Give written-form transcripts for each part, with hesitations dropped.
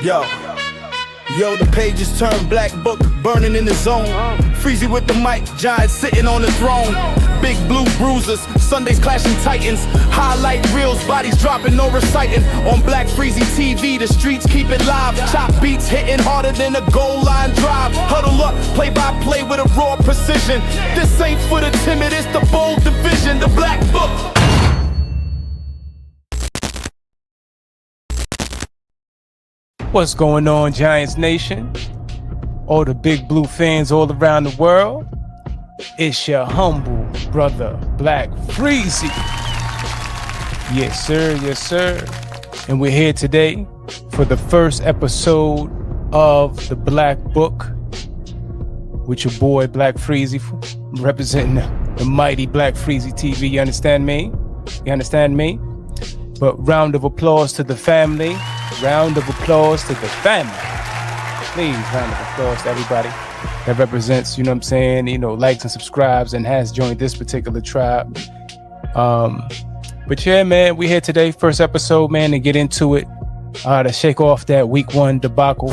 Yo, the pages turn black book, burning in the zone. Freezy with the mic, Giants sitting on the throne. Big blue bruisers, Sundays clashing titans. Highlight reels, bodies dropping, no reciting. On Black Freezy TV, the streets keep it live. Chop beats hitting harder than a goal line drive. Huddle up, play by play with a raw precision. This ain't for the timid, it's the bold division, the black book. What's going on, Giants Nation? All the big blue fans all around the world. It's your humble brother, Black Freezy. Yes, sir. Yes, sir. And we're here today for the first episode of the Black Book with your boy, Black Freezy, representing the mighty Black Freezy TV. You understand me? You understand me? But round of applause to the family. Round of applause to the family. Please, round of applause to everybody that represents, you know what I'm saying, you know, likes and subscribes and has joined this particular tribe. But yeah, man, we here today, first episode, man, to get into it, to shake off that week 1 debacle,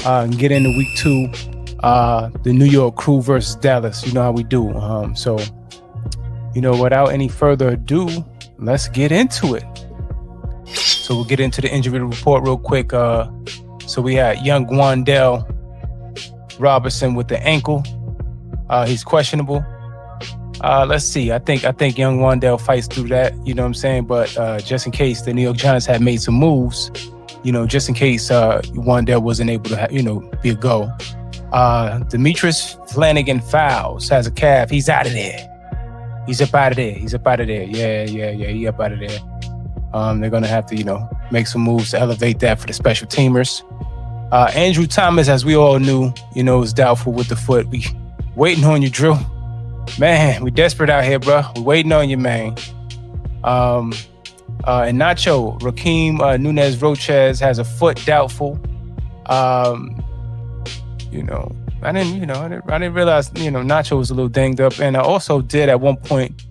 and get into week 2, the New York Crew versus Dallas. You know how we do. So, you know, without any further ado, let's get into it. So we'll get into the injury report real quick. So we had young Wan'Dale Robinson with the ankle. He's questionable. Let's see. I think young Wan'Dale fights through that. You know what I'm saying? But just in case the New York Giants had made some moves, you know, just in case Wan'Dale wasn't able to, be a go. Demetrius Flannigan-Fowles has a calf. He's out of there. He's up out of there. Yeah. He up out of there. They're going to have to, make some moves to elevate that for the special teamers. Andrew Thomas, as we all knew, is doubtful with the foot. We waiting on you, Drew. Man, we desperate out here, bro. We waiting on you, man. And Nacho, Rakeem Nuñez-Roches has a foot doubtful. I didn't realize, Nacho was a little dinged up. And I also did at one point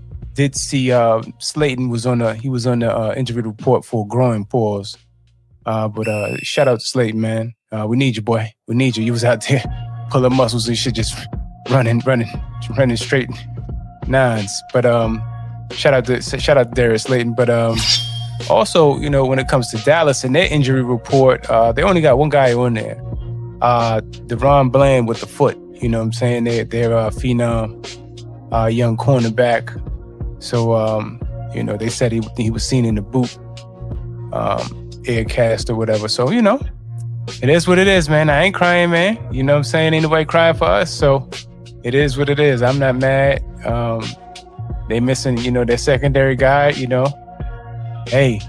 see Slayton was on the injury report for a groin pause. But shout out to Slayton, man. We need you, boy. We need you. You was out there pulling muscles and shit, just running straight nines. But shout out to Darius Slayton. But also, when it comes to Dallas and their injury report, they only got one guy on there. Deron Bland with the foot. You know what I'm saying? They're phenom, young cornerback. So, they said he was seen in the boot, air cast or whatever. So, it is what it is, man. I ain't crying, man. You know what I'm saying? Ain't nobody crying for us. So it is what it is. I'm not mad. They missing, their secondary guy, Hey,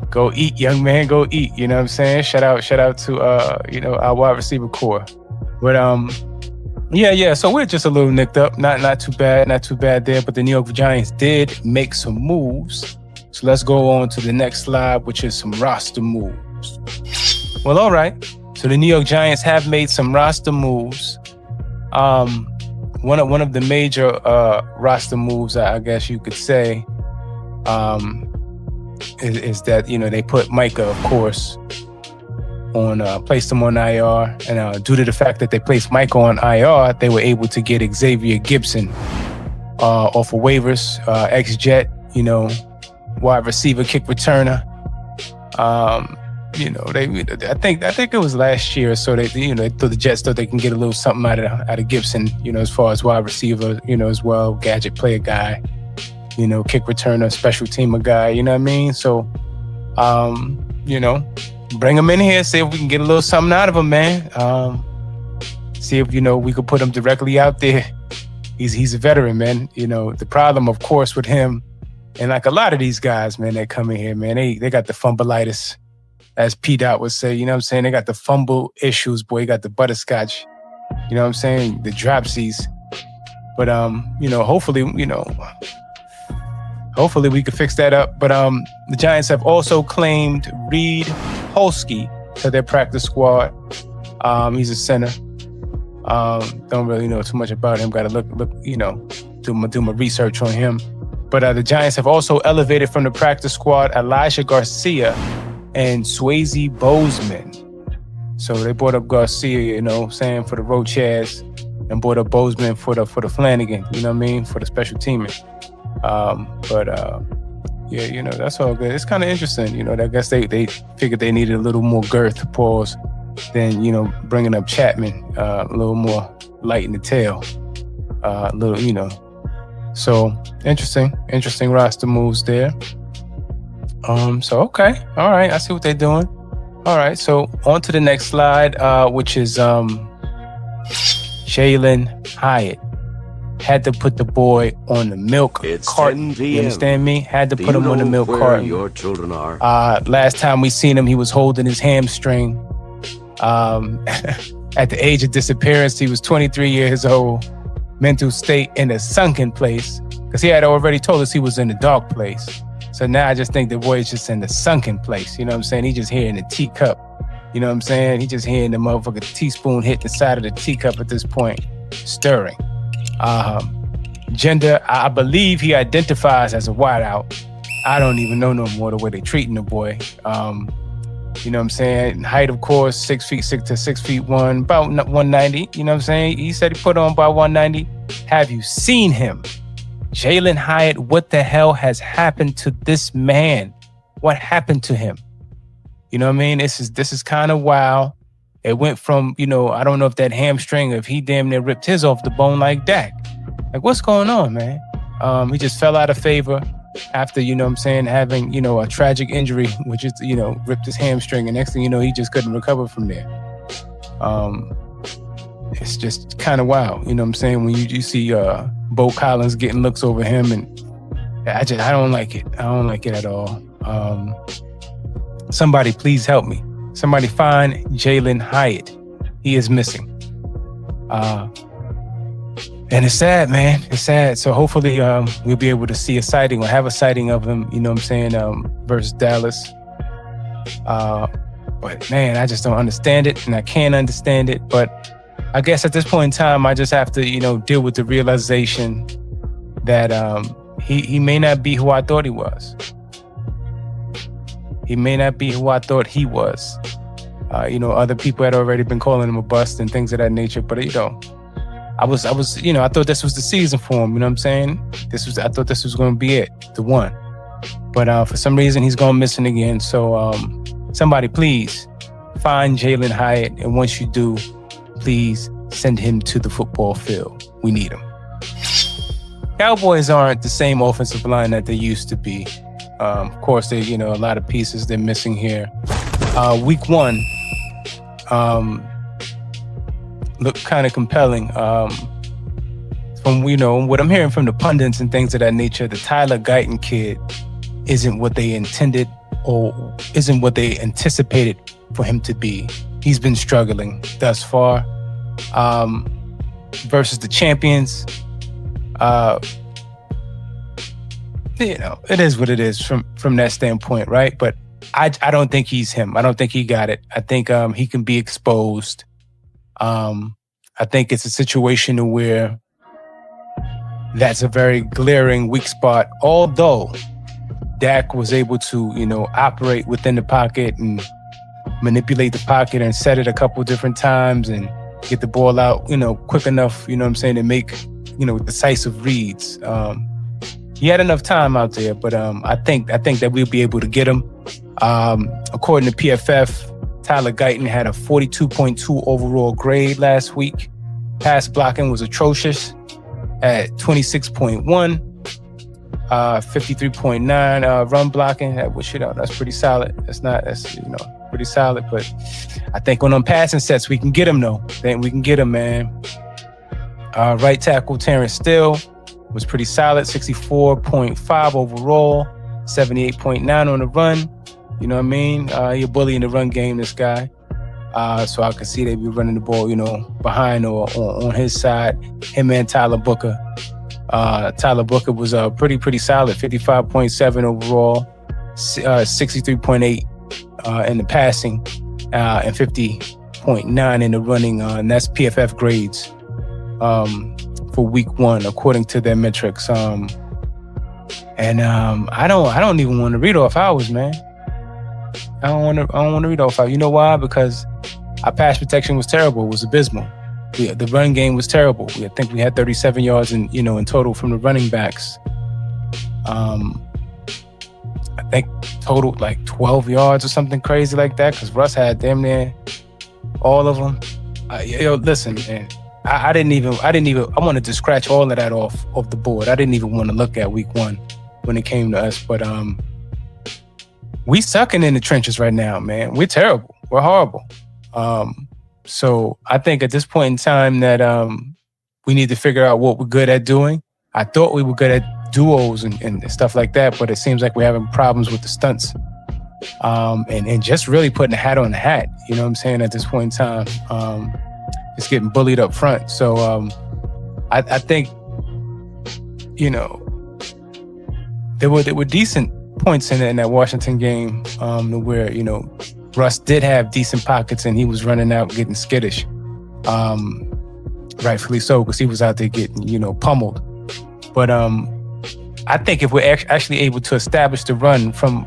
go eat, young man, go eat. You know what I'm saying? Shout out to, our wide receiver core. But, yeah. So we're just a little nicked up. Not too bad there. But the New York Giants did make some moves. So let's go on to the next slide, which is some roster moves. Well, all right. So the New York Giants have made some roster moves. One of the major roster moves, I guess you could say, is that they put Micah, of course, on placed him on IR, and due to the fact that they placed Micah on IR, they were able to get Xavier Gipson off of waivers, ex-Jet, wide receiver, kick returner. I think it was last year, so the Jets thought they can get a little something out of Gipson, as far as wide receiver, as well, gadget player guy, kick returner, special teamer guy, you know what I mean? So, bring him in here, see if we can get a little something out of him, man. See if, we could put him directly out there. He's a veteran, man. The problem, of course, with him, and like a lot of these guys, man, that come in here, man, they got the fumbleitis, as P-Dot would say, you know what I'm saying? They got the fumble issues, boy. You got the butterscotch, you know what I'm saying? The dropsies. But, hopefully we could fix that up. But the Giants have also claimed Reed Holsky to their practice squad. He's a center. Don't really know too much about him. Got to look, do my research on him. But the Giants have also elevated from the practice squad Elijah Garcia and Swayze Bozeman. So they brought up Garcia, you know, saying for the Roches, and brought up Bozeman for the Flannigan, you know what I mean, for the special teaming. Yeah, you know, that's all good. It's kind of interesting, you know. I guess they figured they needed a little more girth, pause, than, you know, bringing up Chapman, a little more light in the tail, a little, you know. So interesting roster moves there. So okay, all right, I see what they're doing. All right, so on to the next slide, which is Jalin Hyatt. Had to put the boy on the milk carton. You understand me? Had to put him on the milk carton. Your children are. Last time we seen him, he was holding his hamstring. At the age of disappearance, he was 23 years old. Mental state in a sunken place, because he had already told us he was in a dark place. So now I just think the boy is just in the sunken place. You know what I'm saying? He just hearing the teacup. You know what I'm saying? He just hearing the motherfucking teaspoon hit the side of the teacup at this point, stirring. Gender, I believe he identifies as a wideout. I don't even know no more the way they treating the boy. You know what I'm saying? Height, of course, 6'6" to 6'1", about 190. You know what I'm saying? He said he put on about 190. Have you seen him? Jalin Hyatt, what the hell has happened to this man? What happened to him? You know what I mean? This is kind of wild. It went from, you know, I don't know if that hamstring, if he damn near ripped his off the bone like Dak. Like, what's going on, man? He just fell out of favor after, you know what I'm saying, having, you know, a tragic injury, which is, you know, ripped his hamstring. And next thing you know, he just couldn't recover from there. It's just kind of wild. You know what I'm saying? When you see Bo Collins getting looks over him, and I don't like it. I don't like it at all. Somebody please help me. Somebody find Jalin Hyatt. He is missing. And it's sad, man. It's sad. So hopefully we'll be able to see a sighting or have a sighting of him, you know what I'm saying, versus Dallas. But man, I just don't understand it, and I can't understand it. But I guess at this point in time, I just have to, you know, deal with the realization that he may not be who I thought he was. He may not be who I thought he was. You know, other people had already been calling him a bust and things of that nature. But, you know, I was, you know, I thought this was the season for him. You know what I'm saying? I thought this was going to be it, the one. But for some reason, he's gone missing again. So somebody please find Jalin Hyatt. And once you do, please send him to the football field. We need him. Cowboys aren't the same offensive line that they used to be. Of course, they, you know, a lot of pieces they're missing here. Week 1 looked kind of compelling. From, you know, what I'm hearing from the pundits and things of that nature, the Tyler Guyton kid isn't what they intended or isn't what they anticipated for him to be. He's been struggling thus far. Versus the champions, you know, it is what it is from that standpoint, right? But I don't think he's him. I don't think he got it. I think he can be exposed. I think it's a situation where that's a very glaring weak spot. Although Dak was able to, you know, operate within the pocket and manipulate the pocket and set it a couple different times and get the ball out, you know, quick enough, you know what I'm saying, to make, you know, decisive reads. He had enough time out there, but I think that we'll be able to get him. According to PFF, Tyler Guyton had a 42.2 overall grade last week. Pass blocking was atrocious at 26.1, 53.9 run blocking. That's pretty solid. That's you know, pretty solid. But I think on them passing sets we can get him though. Then we can get him, man. Right tackle Terrence Steele was pretty solid, 64.5 overall, 78.9 on the run. You know what I mean? He a bully in the run game, this guy. So I can see they be running the ball, you know, behind or on his side. Him and Tyler Booker. Tyler Booker was pretty solid, 55.7 overall, 63.8 in the passing, and 50.9 in the running. And that's PFF grades for week 1, according to their metrics. I don't even want to read off ours, man. I don't want to read all 5. You know why? Because our pass protection was terrible. It was abysmal. The run game was terrible. I think we had 37 yards in total from the running backs. I think total like 12 yards or something crazy like that, because Russ had damn near all of them. Listen, man. I wanted to scratch all of that off the board. I didn't even want to look at week 1 when it came to us. But we sucking in the trenches right now, man. We're terrible. We're horrible. So I think at this point in time that we need to figure out what we're good at doing. I thought we were good at duos and stuff like that, but it seems like we're having problems with the stunts. And just really putting a hat on the hat, you know what I'm saying, at this point in time. Just getting bullied up front. So I think, there were decent points in that Washington game where, Russ did have decent pockets and he was running out getting skittish. Rightfully so, because he was out there getting, pummeled. But I think if we're actually able to establish the run from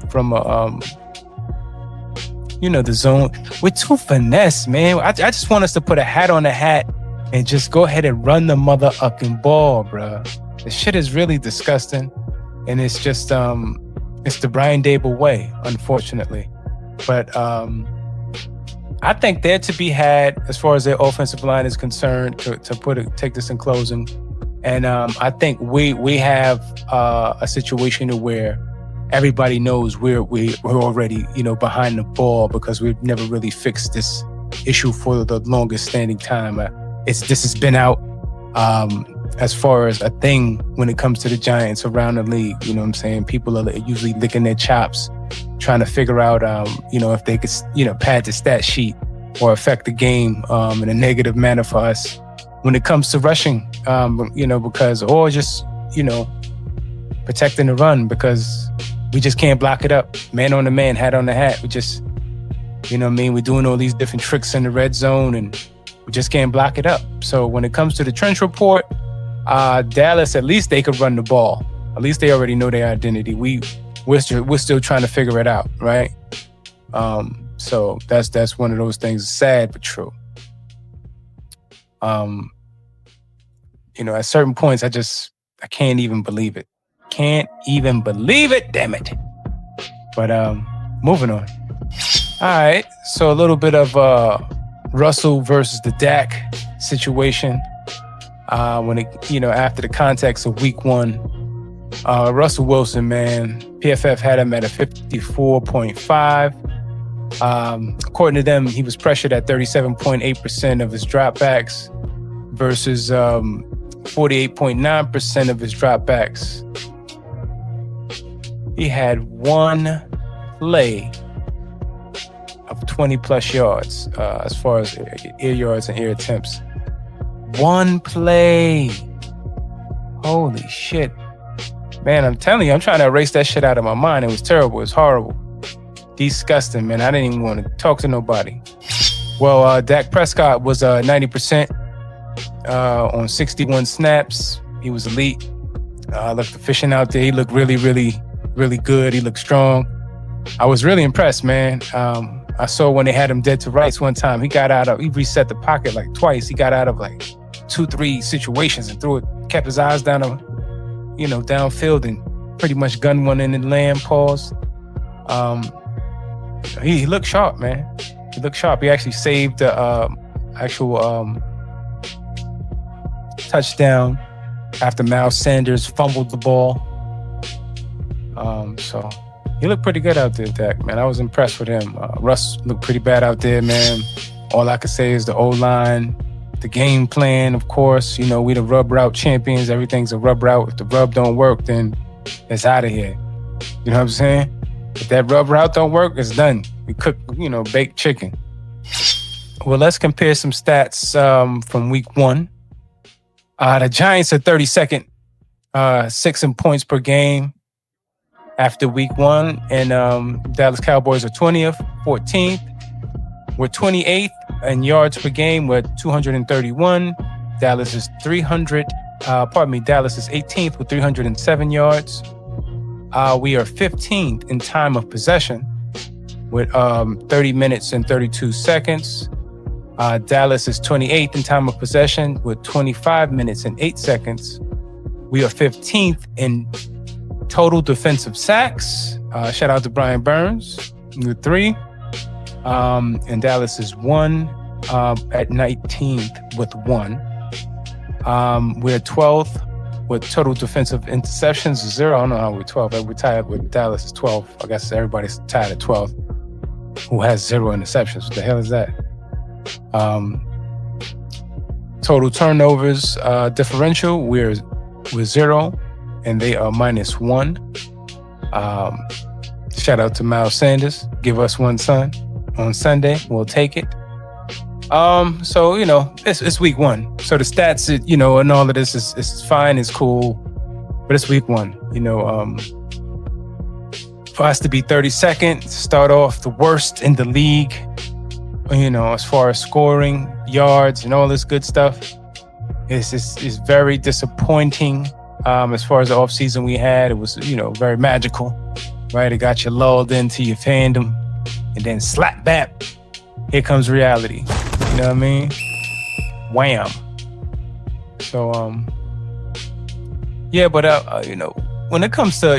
the zone, we're too finesse, man. I just want us to put a hat on the hat and just go ahead and run the mother-ucking ball, bruh. The shit is really disgusting. And it's just, it's the Brian Dable way, unfortunately. But I think they're to be had as far as their offensive line is concerned, to take this in closing. And I think we have a situation where everybody knows we're already, behind the ball, because we've never really fixed this issue for the longest standing time. This has been out as far as a thing when it comes to the Giants around the league. You know what I'm saying? People are usually licking their chops, trying to figure out, if they could, pad the stat sheet or affect the game in a negative manner for us when it comes to rushing, because, or just, protecting the run, because we just can't block it up. Man on the man, hat on the hat. We just, we're doing all these different tricks in the red zone and we just can't block it up. So when it comes to the trench report, Dallas, at least they could run the ball. At least they already know their identity. We're still trying to figure it out, right? So that's one of those things, sad but true. At certain points, I can't even believe it. Can't even believe it, damn it. But moving on. All right, so a little bit of Russell versus the Dak situation. When it, after the context of week 1, Russell Wilson, man, PFF had him at a 54.5. According to them, he was pressured at 37.8% of his dropbacks versus 48.9% of his dropbacks. He had one play of 20 plus yards as far as air yards and air attempts. One play. Holy shit. Man, I'm telling you, I'm trying to erase that shit out of my mind. It was terrible. It was horrible. Disgusting, man. I didn't even want to talk to nobody. Well, Dak Prescott was 90% on 61 snaps. He was elite. Looked efficient out there. He looked really, really, really good. He looked strong. I was really impressed, man. I saw when they had him dead to rights one time, he reset the pocket like twice. He got out of like 2-3 situations and kept his eyes down downfield and pretty much gunned one in the Lamb pause. He looked sharp, man. He looked sharp. He actually saved the actual touchdown after Miles Sanders fumbled the ball. So he looked pretty good out there, Dak, man. I was impressed with him. Russ looked pretty bad out there, man. All I can say is the O-line, the game plan, of course. We the rub route champions. Everything's a rub route. If the rub don't work, then it's out of here. You know what I'm saying? If that rub route don't work, it's done. We cook, baked chicken. Well, let's compare some stats from week 1. The Giants are 32nd, 6 in points per game after week 1. And Dallas Cowboys are 20th, 14th. We're 28th in yards per game. We're 231. Dallas is 18th with 307 yards. We are 15th in time of possession. with 30 minutes and 32 seconds. Dallas is 28th in time of possession with 25 minutes and 8 seconds. We are 15th in total defensive sacks. Shout out to Brian Burns with 3. And Dallas is 1 at 19th with 1. We're 12th with total defensive interceptions, 0. I don't know how we're 12th. We're tied with Dallas is 12. I guess everybody's tied at 12th who has 0 interceptions. What the hell is that? Total turnovers differential, we're 0 and they are -1. Shout out to Miles Sanders. Give us one son on Sunday. We'll take it. So, it's week 1. So the stats, and all of this is fine, it's cool, but it's week 1. For us to be 32nd, start off the worst in the league, as far as scoring, yards, and all this good stuff, it's very disappointing. As far as the offseason we had, it was, very magical, right? It got you lulled into your fandom, and then slap bap, here comes reality. You know what I mean? Wham. So, yeah, but, when it comes to,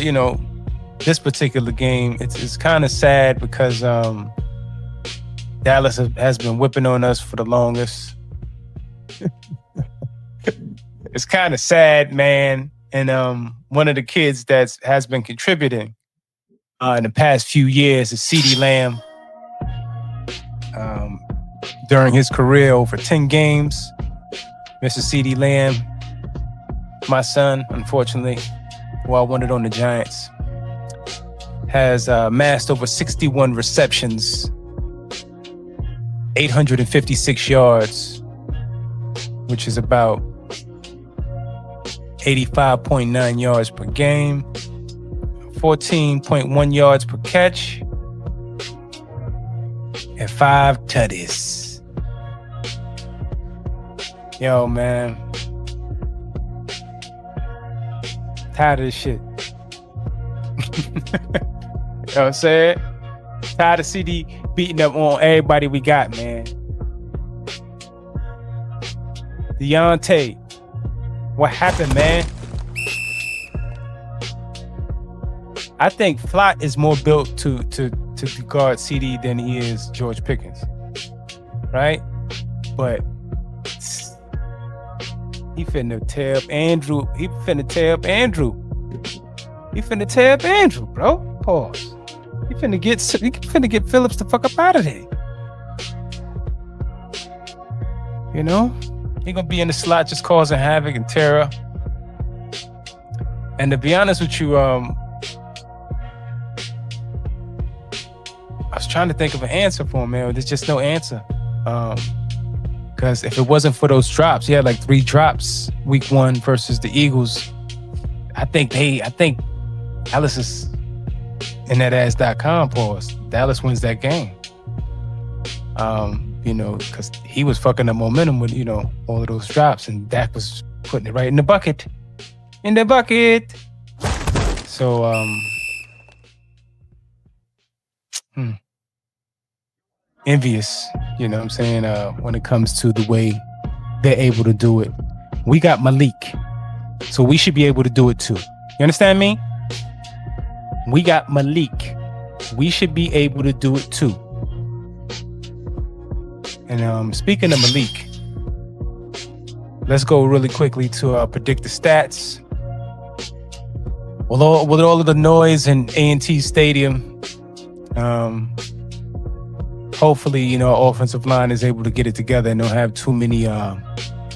this particular game, it's kind of sad because Dallas has been whipping on us for the longest. It's kind of sad, man. And one of the kids that has been contributing in the past few years is CeeDee Lamb. During his career, over 10 games, Mr. CeeDee Lamb, my son, unfortunately, who I wanted on the Giants, has amassed over 61 receptions, 856 yards, which is about 85.9 yards per game, 14.1 yards per catch, and 5 tutties. Yo, man. Tired of this shit. You know what I'm saying? Tired of CD beating up on everybody we got, man. Deonte, what happened, man? I think Flott is more built to guard CD than he is George Pickens, right? But he finna tear up Andrew. He finna tear up Andrew, bro. Pause. He finna get Phillips the fuck up out of there. He gonna be in the slot just causing havoc and terror. And to be honest with you, I was trying to think of an answer for him, man. There's just no answer. Because if it wasn't for those drops, he had like 3 drops week 1 versus the Eagles. I think Dallas is in that ass.com pause. Dallas wins that game. Because he was fucking up momentum with, all of those drops, and Dak was putting it right in the bucket. So, envious, you know what I'm saying, when it comes to the way they're able to do it. We got Malik, so we should be able to do it too. You understand me? We got Malik. We should be able to do it too. And speaking of Malik, let's go really quickly to predict the stats. With all of the noise in AT&T Stadium, hopefully, our offensive line is able to get it together and don't have too many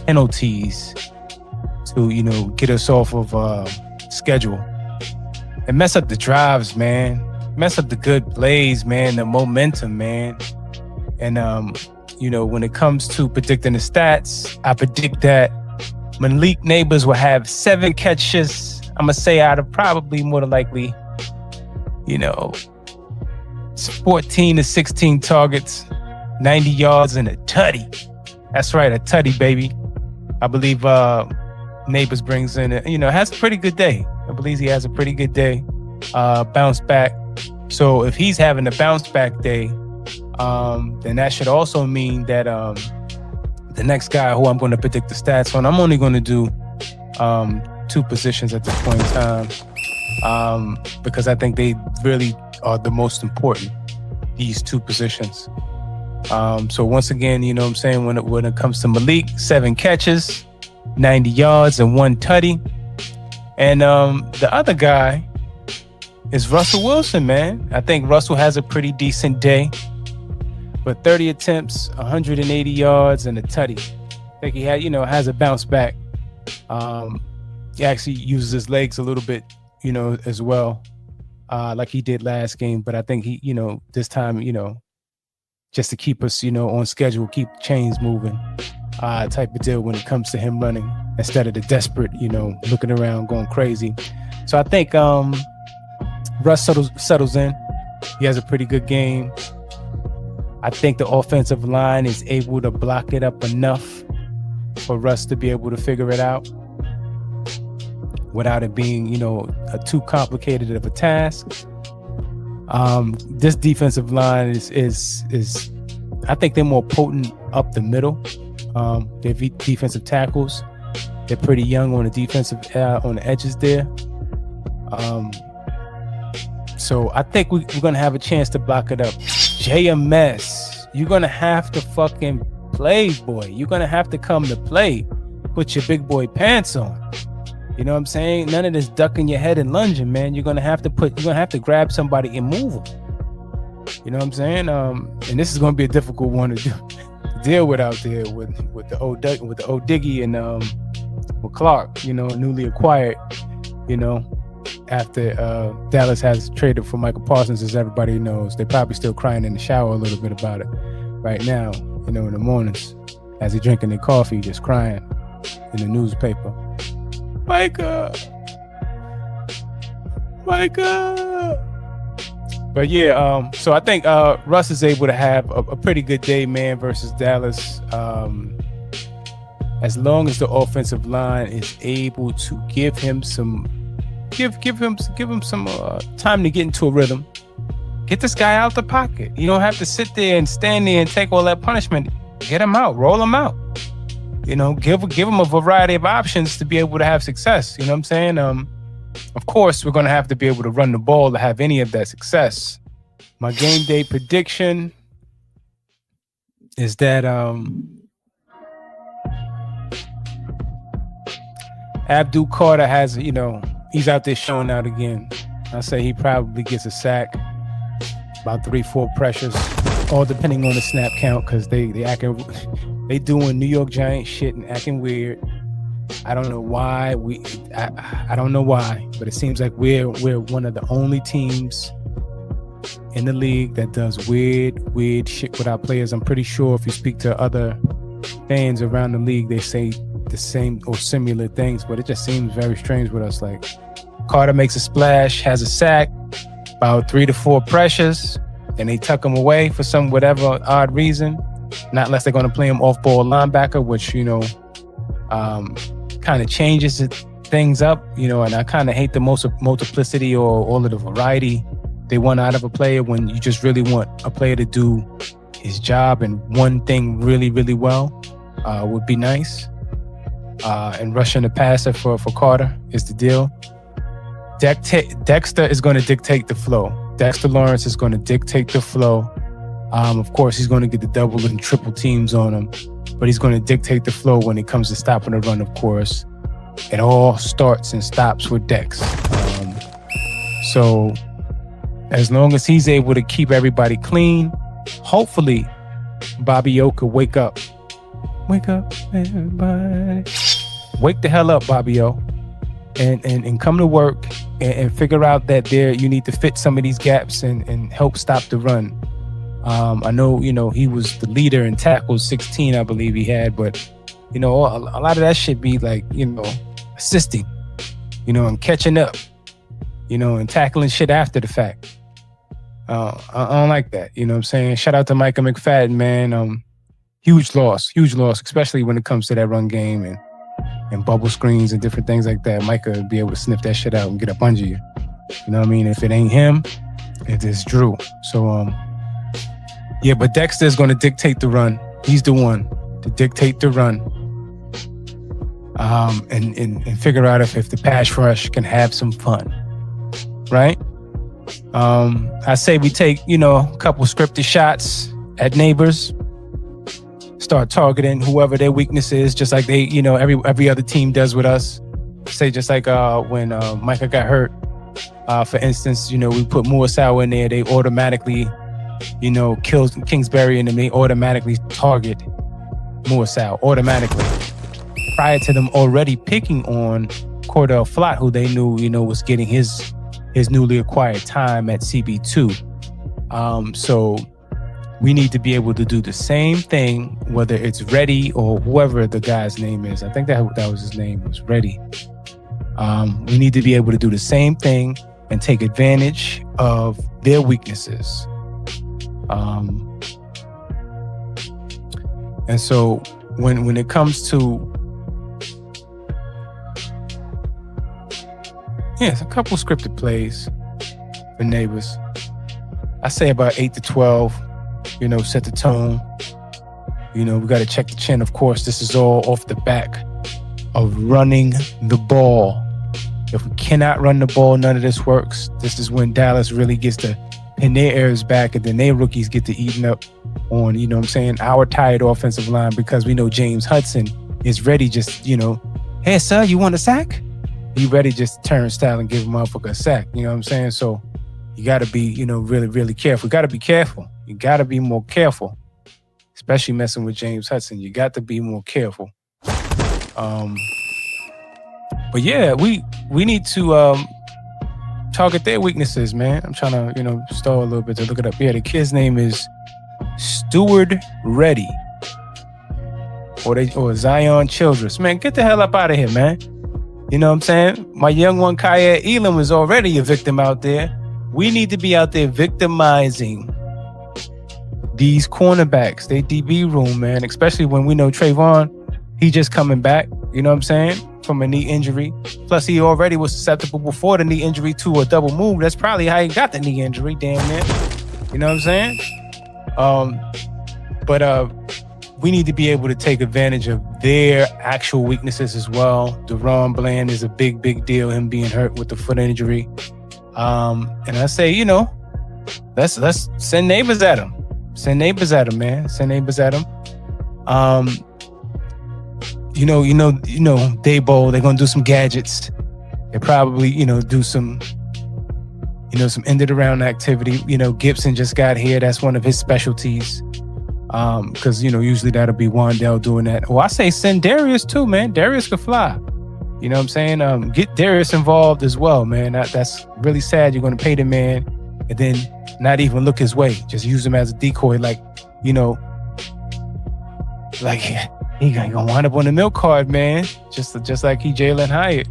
penalties to, get us off of schedule. And mess up the drives, man. Mess up the good plays, man, the momentum, man. And, when it comes to predicting the stats, I predict that Malik Nabers will have 7 catches. I'm going to say out of probably more than likely, 14 to 16 targets, 90 yards, and a tutty. That's right, a tutty, baby. I believe Nabers brings in, has a pretty good day. I believe he has a pretty good day. Bounce back So if he's having a bounce back day, then that should also mean that the next guy who I'm going to predict the stats on, I'm only going to do 2 positions at this point in time, because I think they really are the most important, these 2 positions. So once again, you know what I'm saying, when it comes to Malik, 7 catches, 90 yards, and 1 tutty. And the other guy is Russell Wilson, man. I think Russell has a pretty decent day. But 30 attempts, 180 yards, and a tutty. I think he has a bounce back. He actually uses his legs a little bit, as well, like he did last game. But I think he, this time, just to keep us, on schedule, keep the chains moving, type of deal when it comes to him running instead of the desperate, looking around, going crazy. So I think Russ settles in. He has a pretty good game. I think the offensive line is able to block it up enough for Russ to be able to figure it out without it being, too complicated of a task. This defensive line is I think they're more potent up the middle. They're defensive tackles. They're pretty young on the defensive on the edges there. So I think we're gonna have a chance to block it up. JMS, you're gonna have to fucking play, boy. You're gonna have to come to play. Put your big boy pants on. You know what I'm saying? None of this ducking your head and lunging, man. You're gonna have to grab somebody and move them. You know what I'm saying? And this is gonna be a difficult one to deal with out there with the old Diggy and with Clark, newly acquired, after Dallas has traded for Micah Parsons, as everybody knows. They're probably still crying in the shower a little bit about it right now, in the mornings, as they're drinking their coffee, just crying in the newspaper. Micah. But yeah, so I think Russ is able to have a pretty good day, man, versus Dallas. As long as the offensive line is able to give him some time to get into a rhythm. Get this guy out the pocket. You don't have to sit there and stand there and take all that punishment. Get him out, roll him out. Give him a variety of options to be able to have success. You know what I'm saying? Of course, we're going to have to be able to run the ball to have any of that success. My game day prediction is that Abdul Carter has, he's out there showing out again. I say he probably gets a sack, about 3-4 pressures, all depending on the snap count, because they doing New York Giants shit and acting weird. I don't know why I don't know why, but it seems like we're one of the only teams in the league that does weird shit with our players. I'm pretty sure if you speak to other fans around the league, they say the same or similar things, but it just seems very strange with us. Like, Carter makes a splash, has a sack, about 3 to 4 pressures, and they tuck him away for some whatever odd reason. Not unless they're going to play him off-ball linebacker, which, kind of changes things up, and I kind of hate the multiplicity or all of the variety they want out of a player when you just really want a player to do his job and one thing really, really well would be nice. And rushing the passer for Carter is the deal. Dexter is going to dictate the flow. Dexter Lawrence is going to dictate the flow. Of course, he's going to get the double and triple teams on him, but he's going to dictate the flow when it comes to stopping the run, of course. It all starts and stops with Dex. So as long as he's able to keep everybody clean, hopefully Bobby O could wake up. Wake up, everybody. Wake the hell up, Bobby O. And come to work and figure out that you need to fit some of these gaps and help stop the run. I know, he was the leader in tackles, 16, I believe he had, but, a lot of that should be like, assisting, and catching up, and tackling shit after the fact. I don't like that, you know what I'm saying? Shout out to Micah McFadden, man. Huge loss, especially when it comes to that run game and bubble screens and different things like that. Micah would be able to sniff that shit out and get up under you. You know what I mean? If it ain't him, It is Drew. So, yeah, but Dexter's going to dictate the run. He's the one to dictate the run. And figure out if the pass rush can have some fun. Right? I say we take, a couple scripted shots at Nabers. Start targeting whoever their weakness is, just like they, every other team does with us. Say just like when Micah got hurt, for instance, we put Moosau in there, they automatically, kill Kingsbury and then they automatically target Moosau automatically. Prior to them already picking on Cor'Dale Flott, who they knew, was getting his newly acquired time at CB2. So we need to be able to do the same thing, whether it's Reddy or whoever the guy's name is. I think that was his name, was Reddy. We need to be able to do the same thing and take advantage of their weaknesses. And so when it comes to, it's a couple scripted plays for Nabers. I say about 8 to 12. Set the tone. We got to check the chin. Of course, this is all off the back of running the ball. If we cannot run the ball, none of this works. This is when Dallas really gets to pin their ears back, and then their rookies get to eaten up on, our tired offensive line, because we know James Hudson is ready just, hey, sir, you want a sack? He ready just to turn style and give a motherfucker a sack. You know what I'm saying? So you got to be, really, really careful. You got to be careful. You got to be more careful, especially messing with James Hudson. You got to be more careful. But yeah, we need to target their weaknesses, man. I'm trying to, stall a little bit to look it up. Yeah, the kid's name is Steward Reddy, or Zion Childress. Man, get the hell up out of here, man. You know what I'm saying? My young one, Kaya Elam, is already a victim out there. We need to be out there victimizing these cornerbacks, they DB room, man, especially when we know Trayvon, he just coming back, you know what I'm saying, from a knee injury. Plus, he already was susceptible before the knee injury to a double move. That's probably how he got the knee injury, damn near. You know what I'm saying? But we need to be able to take advantage of their actual weaknesses as well. Deron Bland is a big, big deal, him being hurt with the foot injury. And I say, let's send Nabers at him. Send Nabers at him, man. Send Nabers at him. Daboll, they're gonna do some gadgets. They probably, do some, some end of the round activity. Gipson just got here. That's one of his specialties. Because usually that'll be Wan'Dale doing that. Well, I say send Darius too, man. Darius could fly. You know what I'm saying? Get Darius involved as well, man. That's really sad. You're gonna pay the man and then not even look his way. Just use him as a decoy, like he gonna wind up on the milk card, man. Just like he Jalen Hyatt.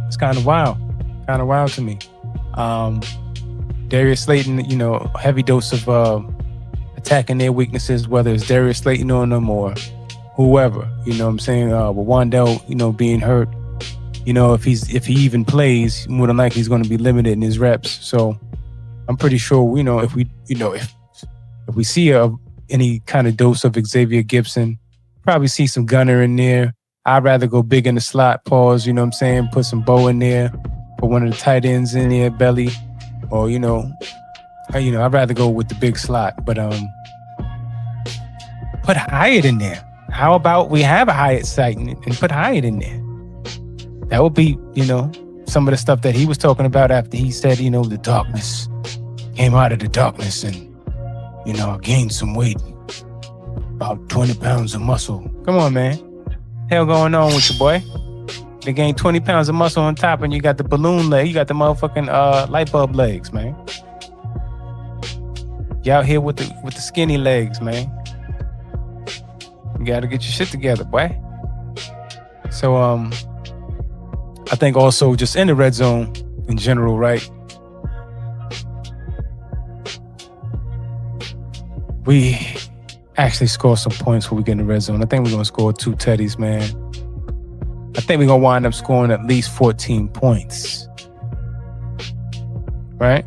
It's kind of wild to me. Darius Slayton, heavy dose of attacking their weaknesses, whether it's Darius Slayton on them or whoever. You know what I'm saying? With Wan'Dale, being hurt, if he even plays, more than likely he's going to be limited in his reps. So I'm pretty sure, if we see any kind of dose of Xavier Gipson, probably see some gunner in there. I'd rather go big in the slot, pause, you know what I'm saying? Put some Bo in there, put one of the tight ends in there, Belly, or, I'd rather go with the big slot. But put Hyatt in there. How about we have a Hyatt site and put Hyatt in there? That would be, some of the stuff that he was talking about after he said, the darkness, came out of the darkness and, gained some weight, about 20 pounds of muscle. Come on, man. Hell going on with your boy? They gained 20 pounds of muscle on top and you got the balloon leg, you got the motherfucking light bulb legs, man. You out here with the skinny legs, man. You gotta get your shit together, boy. So, I think also just in the red zone in general, right? We actually score some points when we get in the red zone. I think we're gonna score 2 tutties, man. I think we're gonna wind up scoring at least 14 points. right?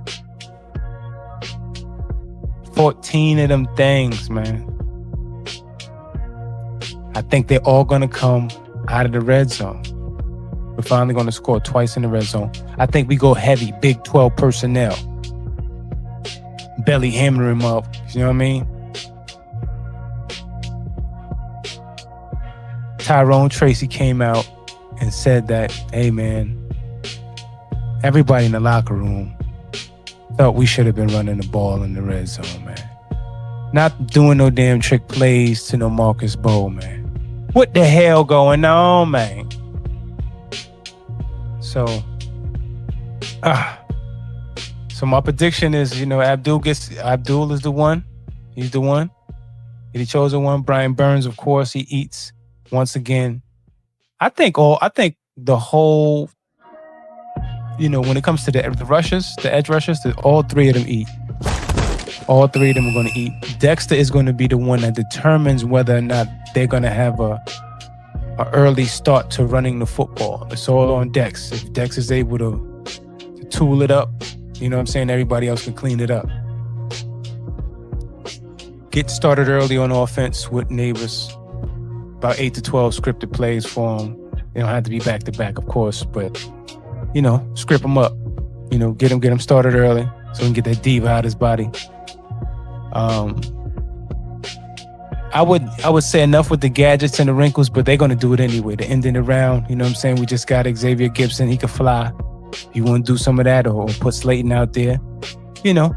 14 of them things, man. I think they're all going to come out of the red zone. We're finally going to score twice in the red zone. I think we go heavy, Big 12 personnel. Belly hammer him up. You know what I mean? Tyrone Tracy came out and said that, hey, man, everybody in the locker room felt we should have been running the ball in the red zone, man. Not doing no damn trick plays to no Marcus Bowl, man. What the hell going on, man? So my prediction is, Abdul is the one. He's the one. He's the chosen one. Brian Burns, of course, he eats once again. I think the whole, when it comes to the rushes, the edge rushes, all three of them eat. All three of them are going to eat. Dexter is going to be the one that determines whether or not they're going to have a early start to running the football. It's all on Dex. If Dex is able to tool it up, you know what I'm saying, everybody else can clean it up. Get started early on offense with Nabers. About 8 to 12 scripted plays for them. They don't have to be back-to-back, of course, but, script them up. Get him started early so we can get that diva out of his body. I would say enough with the gadgets and the wrinkles, but they're going to do it anyway. The end in the round, you know what I'm saying? We just got Xavier Gipson. He can fly. If you want to do some of that or put Slayton out there, get him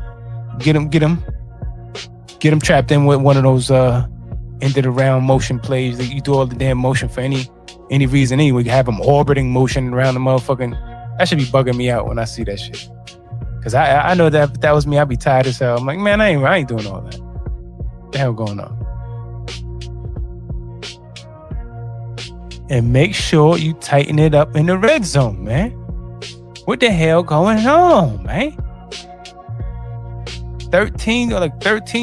trapped in with one of those end of the round motion plays that you do all the damn motion for any reason anyway. You have him orbiting motion around the motherfucking. That should be bugging me out when I see that shit. Cause I know that if that was me, I'd be tired as hell. I'm like, man, I ain't doing all that. What the hell going on? And make sure you tighten it up in the red zone, man. What the hell going on, man? 13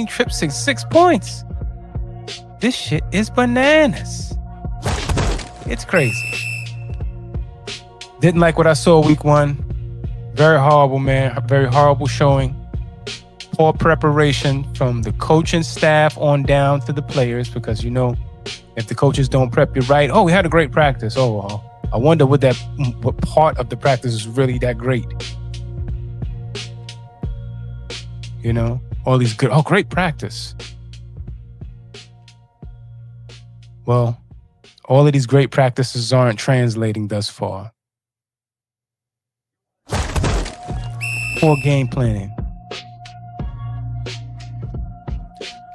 trips, 6 points. This shit is bananas. It's crazy. Didn't like what I saw week 1. Very horrible, man. Very horrible showing. Poor preparation from the coaching staff on down to the players, because if the coaches don't prep you right, we had a great practice. I wonder what part of the practice is really that great. All these good, great practice. Well, all of these great practices aren't translating thus far. Poor game planning.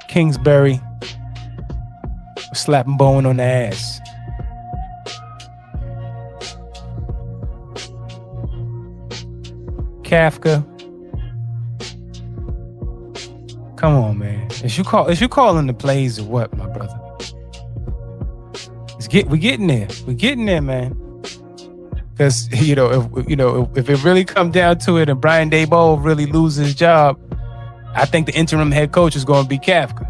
Kingsbury slapping Bowen on the ass. Kafka. Come on, man. Is you calling the plays or what, my brother? We getting there. We're getting there, man. Because if it really comes down to it and Brian Daboll really loses his job, I think the interim head coach is going to be Kafka.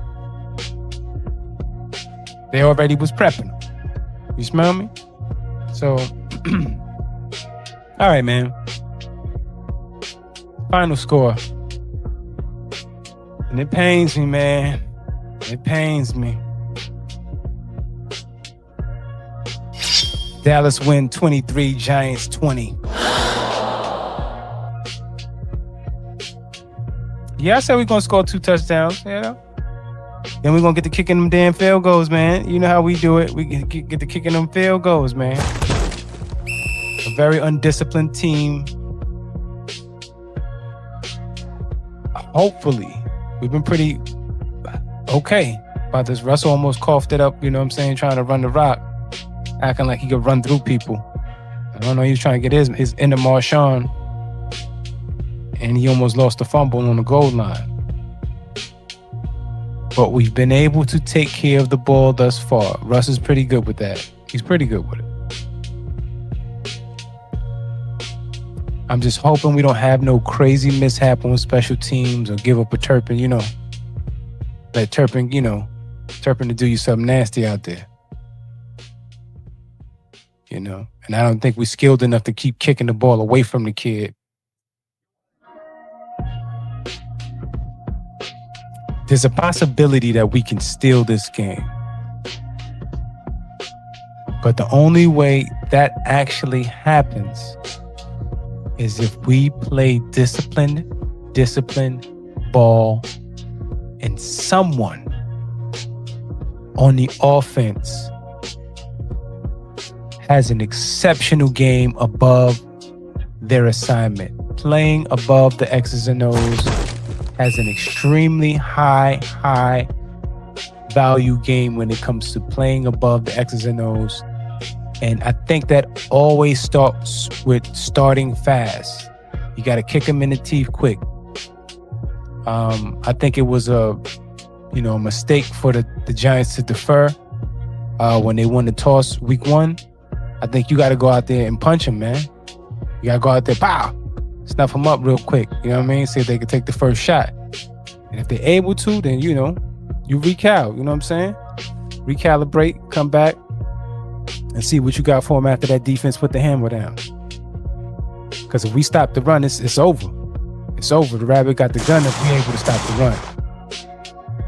They already was prepping him. You smell me? So, all right, man. Final score. And it pains me, man. It pains me. Dallas win 23, Giants 20. Yeah, I said we're going to score 2 touchdowns, Then we're going to get to kicking them damn field goals, man. You know how we do it. We get to kicking them field goals, man. A very undisciplined team. Hopefully, we've been pretty okay about this. Russell almost coughed it up, trying to run the rock, acting like he could run through people. I don't know, he was trying to get his into Marshawn, and he almost lost the fumble on the goal line. But we've been able to take care of the ball thus far. Russ is pretty good with that. He's pretty good with it. I'm just hoping we don't have no crazy mishap on special teams or give up a Turpin, let Turpin to do you something nasty out there. And I don't think we're skilled enough to keep kicking the ball away from the kid. there's a possibility that we can steal this game. But the only way that actually happens is if we play disciplined ball, and someone on the offense has an exceptional game above their assignment. Playing above the X's and O's, has an extremely high value game when it comes to playing above the X's and O's. And I think that always starts with starting fast. You got to kick them in the teeth quick. I think it was a mistake for the Giants to defer when they won the toss week 1. I think you got to go out there and punch them, man. You got to go out there, pow, snuff them up real quick. You know what I mean? See if they can take the first shot. And if they're able to, then, you recal. You know what I'm saying? Recalibrate, come back, and see what you got for them after that defense put the hammer down. Because if we stop the run, it's over. It's over. The Rabbit got the gun if we're able to stop the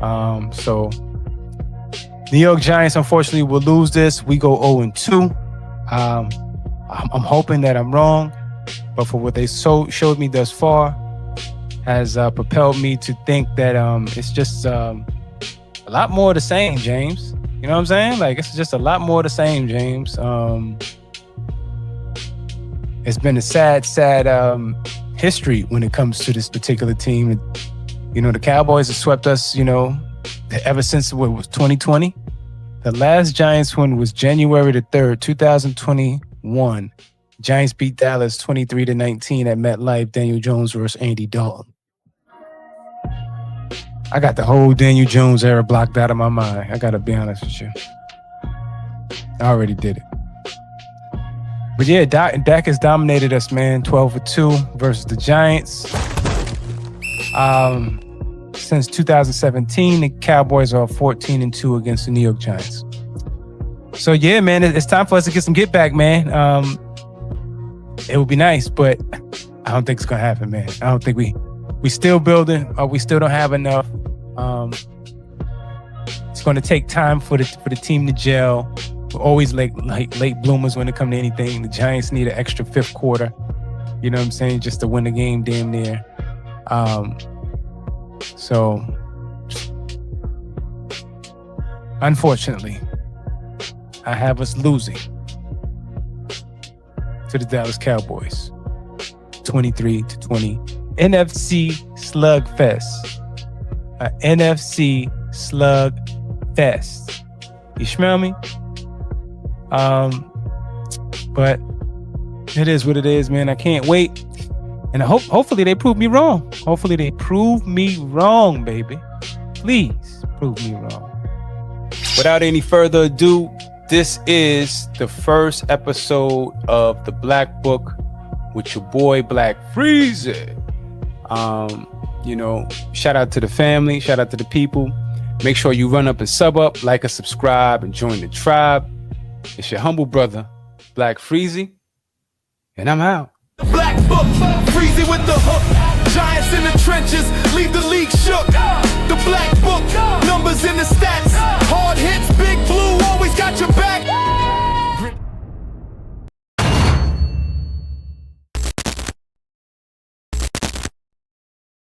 run. So New York Giants, unfortunately, will lose this. We go 0-2. I'm hoping that I'm wrong, but for what they showed me thus far has propelled me to think that it's just a lot more of the same, James. You know what I'm saying? Like, it's just a lot more of the same, James. It's been a sad history when it comes to this particular team. The Cowboys have swept us, ever since what was 2020. The last Giants win was January the 3rd, 2021. Giants beat Dallas 23-19 at MetLife. Daniel Jones versus Andy Dalton. I got the whole Daniel Jones era blocked out of my mind. I got to be honest with you. I already did it. But yeah, Dak has dominated us, man. 12-2 versus the Giants. Since 2017, the Cowboys are 14-2 against the New York Giants. So yeah, man, it's time for us to get some get back, man. It would be nice, but I don't think it's gonna happen, man. I don't think we still building, or we still don't have enough. It's gonna take time for the team to gel. We're always like late bloomers when it comes to anything. The Giants need an extra fifth quarter, you know what I'm saying, just to win the game damn near. So unfortunately, I have us losing to the Dallas Cowboys 23-20. NFC slugfest. An NFC slugfest. You smell me? But it is what it is, man. I can't wait. And hopefully they prove me wrong. Hopefully they prove me wrong, baby. Please prove me wrong. Without any further ado, this is the first episode of the Black Book with your boy Black Freezy. Shout out to the family, shout out to the people. Make sure you run up and sub up, like and subscribe, and join the tribe. It's your humble brother, Black Freezy, and I'm out. Black Book, Freezy with the hook, Giants in the